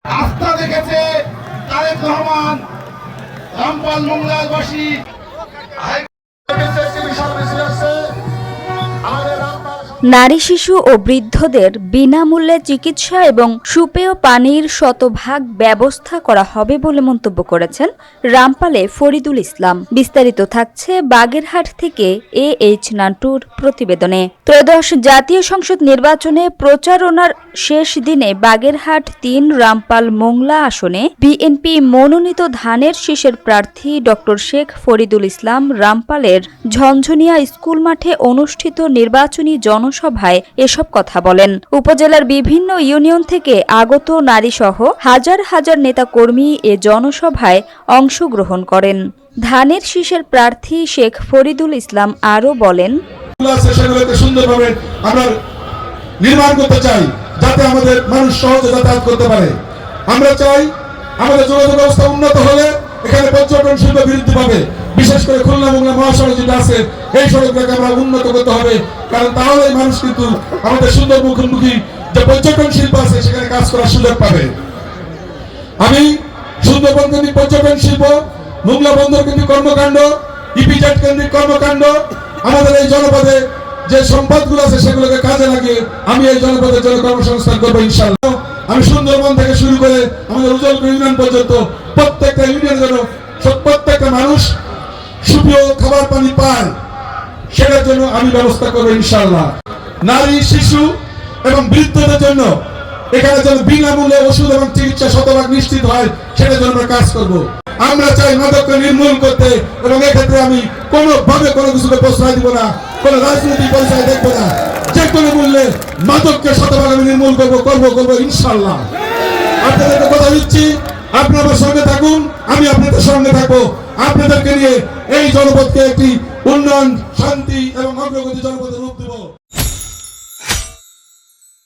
আস্থা দেখেছে তারেক রহমান রামপাল মংলাবাসী নারী, শিশু ও বৃদ্ধদের বিনামূল্যে চিকিৎসা এবং সুপেয় পানির শতভাগ ব্যবস্থা করা হবে বলে মন্তব্য করেছেন রামপালে ফরিদুল ইসলাম। বিস্তারিত থাকছে বাগেরহাট থেকে এইচ নান্টুর প্রতিবেদনে। ত্রয়োদশ জাতীয় সংসদ নির্বাচনে প্রচারণার শেষ দিনে বাগেরহাট ৩ রামপাল মোংলা আসনে বিএনপি মনোনীত ধানের শীষের প্রার্থী ডক্টর শেখ ফরিদুল ইসলাম রামপালের ঝনঝনিয়া স্কুল মাঠে অনুষ্ঠিত নির্বাচনী জনসভায় এসব কথা বলেন। উপজেলার বিভিন্ন ইউনিয়ন থেকে আগত নারীসহ হাজার হাজার নেতাকর্মী এ জনসভায় অংশগ্রহণ করেন। ধানের শীষের প্রার্থী শেখ ফরিদুল ইসলাম আরও বলেন, সুন্দরভাবে আমরা নির্মাণ করতে চাই যাতে আমাদের মানুষ সহজে যাতায়াত করতে পারে। আমরা চাই আমাদের যোগাযোগ ব্যবস্থা উন্নত হলে এখানে পর্যটন শিল্প বৃদ্ধি পাবে। বিশেষ করে খুলনা মোংলা মহাসড়ক যেটা আছে এই সড়কটাকে আমরা উন্নত করতে হবে, কারণ তাহলে মানুষ কিন্তু আমাদের সুন্দর মুখোমুখি যে পর্যটন শিল্প আছে সেখানে কাজ করার সুযোগ পাবে। আমি সুন্দরবন কেন্দ্রিক পর্যটন শিল্প, মোংলা বন্দর কেন্দ্রিক কর্মকাণ্ড, ইপিজেড কেন্দ্রিক কর্মকাণ্ড, আমাদের এই জনপদে যে সম্পদগুলো আছে সেগুলোকে কাজে লাগিয়ে আমি এই জনপদের জন্য কর্মসংস্থান করবো ইনশাআল্লাহ। আমি সুন্দরবন থেকে শুরু করে আমাদের উজ্জ্বলপুর ইউনিয়ন পর্যন্ত প্রত্যেকটা ইউনিয়নের জন্য প্রত্যেকটা মানুষ সুপ্রিয় খাবার পানি পায় সেটার জন্য আমি ব্যবস্থা করবো ইনশাআল্লাহ। নারী, শিশু এবং বৃদ্ধদের জন্য এখানে যেন বিনামূল্যে ওষুধ এবং চিকিৎসা শতভাগ নিশ্চিত হয় সেটার জন্য আমরা কাজ করব। আমরা চাই মাদককে নির্মূল করতে, এবং এক্ষেত্রে আমি কোনোভাবে কোনো কিছুকে প্রশ্রয় দিব না, কোনো রাজনৈতিক পরিচয় দেখবো না। যে কোনো মূল্যে মাদককে শতভাগ আমি নির্মূল করবো ইনশাআল্লাহ। আপনাদেরকে কথা দিচ্ছি, আপনারা আমার সঙ্গে থাকুন, আমি আপনাদের সঙ্গে থাকবো। আপনাদেরকে নিয়ে এই জনপদকে একটি উন্নয়ন, শান্তি এবং অগ্রগতি জনপদের রূপ দেব।